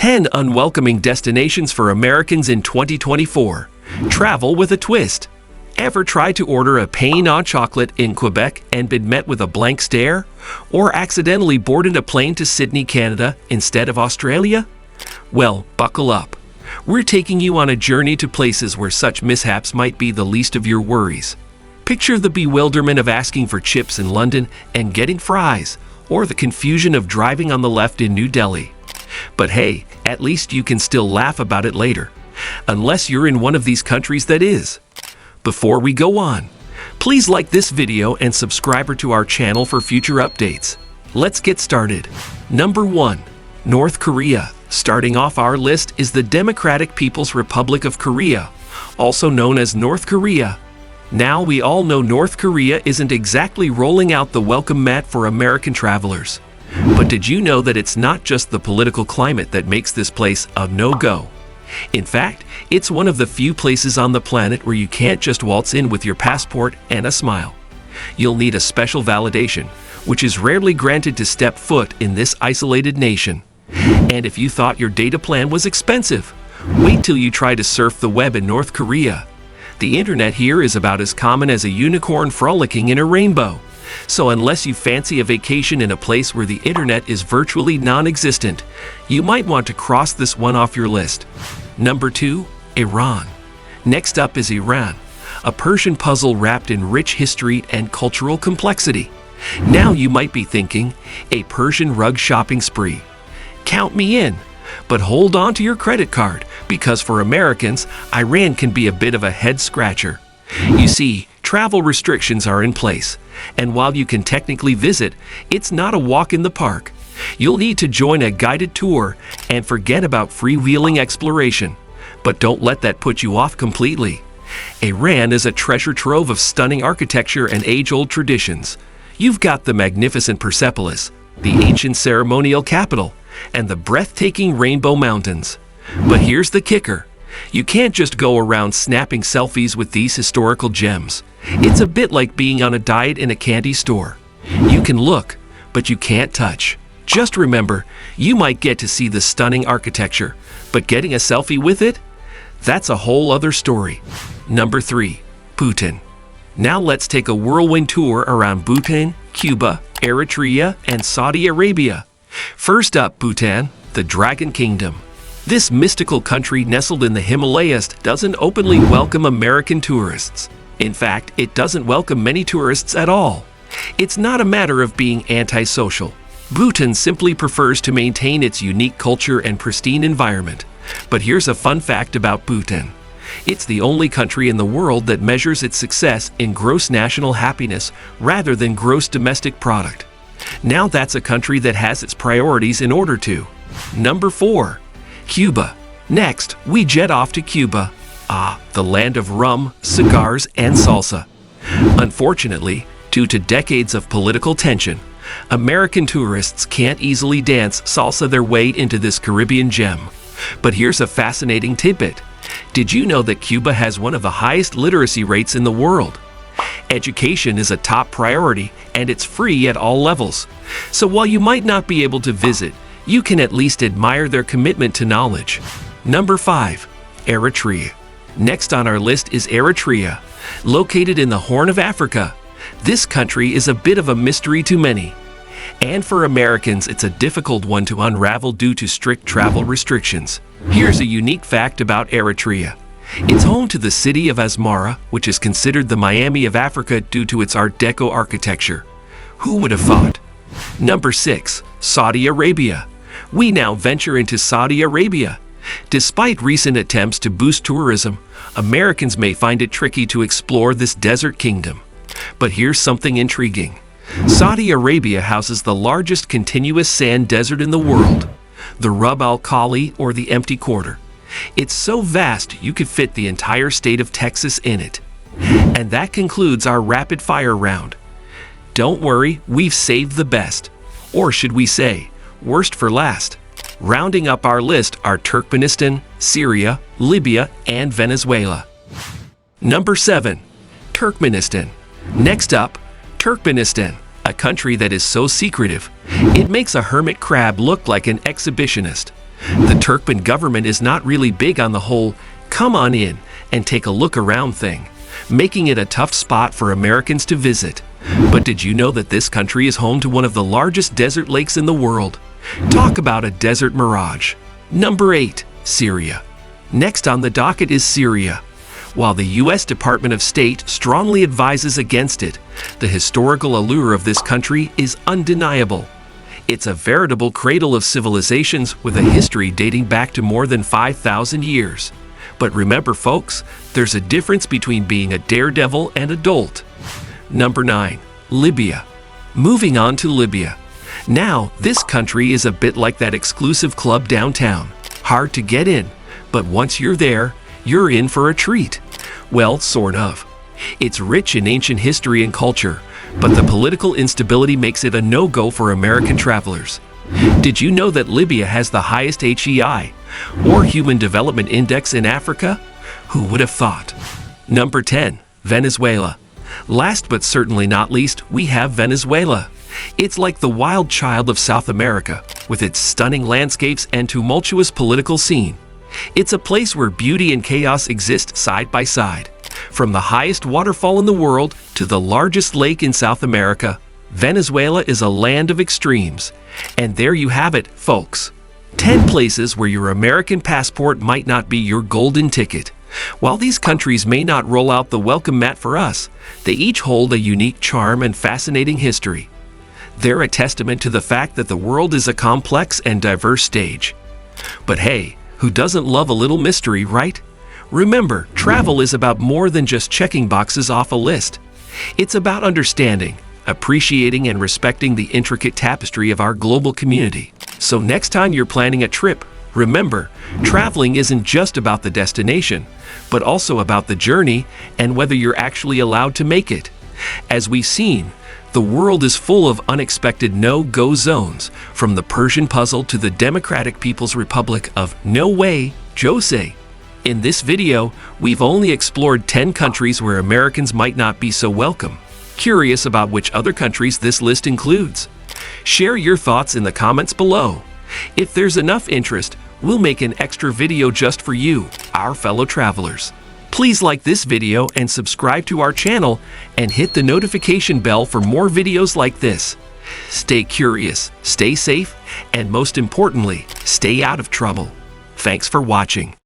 10 unwelcoming destinations for Americans in 2024. Travel with a twist. Ever tried to order a pain au chocolate in Quebec and been met with a blank stare? Or accidentally boarded a plane to Sydney, Canada instead of Australia? Well, buckle up. We're taking you on a journey to places where such mishaps might be the least of your worries. Picture the bewilderment of asking for chips in London and getting fries, or the confusion of driving on the left in New Delhi. But hey, at least you can still laugh about it later. Unless you're in one of these countries that is. Before we go on, please like this video and subscribe to our channel for future updates. Let's get started. Number 1. North Korea. Starting off our list is the Democratic People's Republic of Korea, also known as North Korea. Now we all know North Korea isn't exactly rolling out the welcome mat for American travelers. But did you know that it's not just the political climate that makes this place a no-go? In fact, it's one of the few places on the planet where you can't just waltz in with your passport and a smile. You'll need a special validation, which is rarely granted to step foot in this isolated nation. And if you thought your data plan was expensive, wait till you try to surf the web in North Korea. The internet here is about as common as a unicorn frolicking in a rainbow. So unless you fancy a vacation in a place where the internet is virtually non-existent, you might want to cross this one off your list. Number 2. Iran. Next up is Iran, a Persian puzzle wrapped in rich history and cultural complexity. Now you might be thinking, a Persian rug shopping spree. Count me in. But hold on to your credit card, because for Americans, Iran can be a bit of a head-scratcher. You see, travel restrictions are in place, and while you can technically visit, it's not a walk in the park. You'll need to join a guided tour and forget about freewheeling exploration. But don't let that put you off completely. Iran is a treasure trove of stunning architecture and age-old traditions. You've got the magnificent Persepolis, the ancient ceremonial capital, and the breathtaking Rainbow Mountains. But here's the kicker. You can't just go around snapping selfies with these historical gems. It's a bit like being on a diet in a candy store. You can look, but you can't touch. Just remember, you might get to see the stunning architecture, but getting a selfie with it? That's a whole other story. Number 3. Bhutan. Now let's take a whirlwind tour around Bhutan, Cuba, Eritrea, and Saudi Arabia. First up, Bhutan, the Dragon Kingdom. This mystical country nestled in the Himalayas doesn't openly welcome American tourists. In fact, it doesn't welcome many tourists at all. It's not a matter of being antisocial. Bhutan simply prefers to maintain its unique culture and pristine environment. But here's a fun fact about Bhutan. It's the only country in the world that measures its success in gross national happiness rather than gross domestic product. Now that's a country that has its priorities in order to. Number 4. Cuba. Next, we jet off to Cuba. The land of rum, cigars, and salsa. Unfortunately, due to decades of political tension, American tourists can't easily dance salsa their way into this Caribbean gem. But here's a fascinating tidbit. Did you know that Cuba has one of the highest literacy rates in the world? Education is a top priority, and it's free at all levels. So while you might not be able to visit, you can at least admire their commitment to knowledge. Number 5. Eritrea. Next on our list is Eritrea, located in the Horn of Africa. This country is a bit of a mystery to many. And for Americans, it's a difficult one to unravel due to strict travel restrictions. Here's a unique fact about Eritrea. It's home to the city of Asmara, which is considered the Miami of Africa due to its Art Deco architecture. Who would have thought? Number 6. Saudi Arabia. We now venture into Saudi Arabia. Despite recent attempts to boost tourism, Americans may find it tricky to explore this desert kingdom. But here's something intriguing. Saudi Arabia houses the largest continuous sand desert in the world, the Rub al Khali, or the Empty Quarter. It's so vast you could fit the entire state of Texas in it. And that concludes our rapid fire round. Don't worry, we've saved the best. Or should we say, worst for last. Rounding up our list are Turkmenistan, Syria, Libya, and Venezuela. Number 7. Turkmenistan. Next up, Turkmenistan, a country that is so secretive, it makes a hermit crab look like an exhibitionist. The Turkmen government is not really big on the whole "come on in and take a look around" thing, making it a tough spot for Americans to visit. But did you know that this country is home to one of the largest desert lakes in the world? Talk about a desert mirage. Number 8. Syria. Next on the docket is Syria. While the U.S. Department of State strongly advises against it, the historical allure of this country is undeniable. It's a veritable cradle of civilizations with a history dating back to more than 5,000 years. But remember, folks, there's a difference between being a daredevil and a dolt. Number 9. Libya. Moving on to Libya. Now, this country is a bit like that exclusive club downtown. Hard to get in, but once you're there, you're in for a treat. Well, sort of. It's rich in ancient history and culture, but the political instability makes it a no-go for American travelers. Did you know that Libya has the highest HEI, or Human Development Index, in Africa? Who would have thought? Number 10. Venezuela. Last but certainly not least, we have Venezuela. It's like the wild child of South America, with its stunning landscapes and tumultuous political scene. It's a place where beauty and chaos exist side by side. From the highest waterfall in the world to the largest lake in South America, Venezuela is a land of extremes. And there you have it, folks. 10 places where your American passport might not be your golden ticket. While these countries may not roll out the welcome mat for us, they each hold a unique charm and fascinating history. They're a testament to the fact that the world is a complex and diverse stage. But hey, who doesn't love a little mystery, right? Remember, travel is about more than just checking boxes off a list. It's about understanding, appreciating, and respecting the intricate tapestry of our global community. So next time you're planning a trip, remember, traveling isn't just about the destination, but also about the journey and whether you're actually allowed to make it. As we've seen, the world is full of unexpected no-go zones, from the Persian puzzle to the Democratic People's Republic of No Way, Jose. In this video, we've only explored 10 countries where Americans might not be so welcome. Curious about which other countries this list includes? Share your thoughts in the comments below. If there's enough interest, we'll make an extra video just for you, our fellow travelers. Please like this video and subscribe to our channel and hit the notification bell for more videos like this. Stay curious, stay safe, and most importantly, stay out of trouble. Thanks for watching.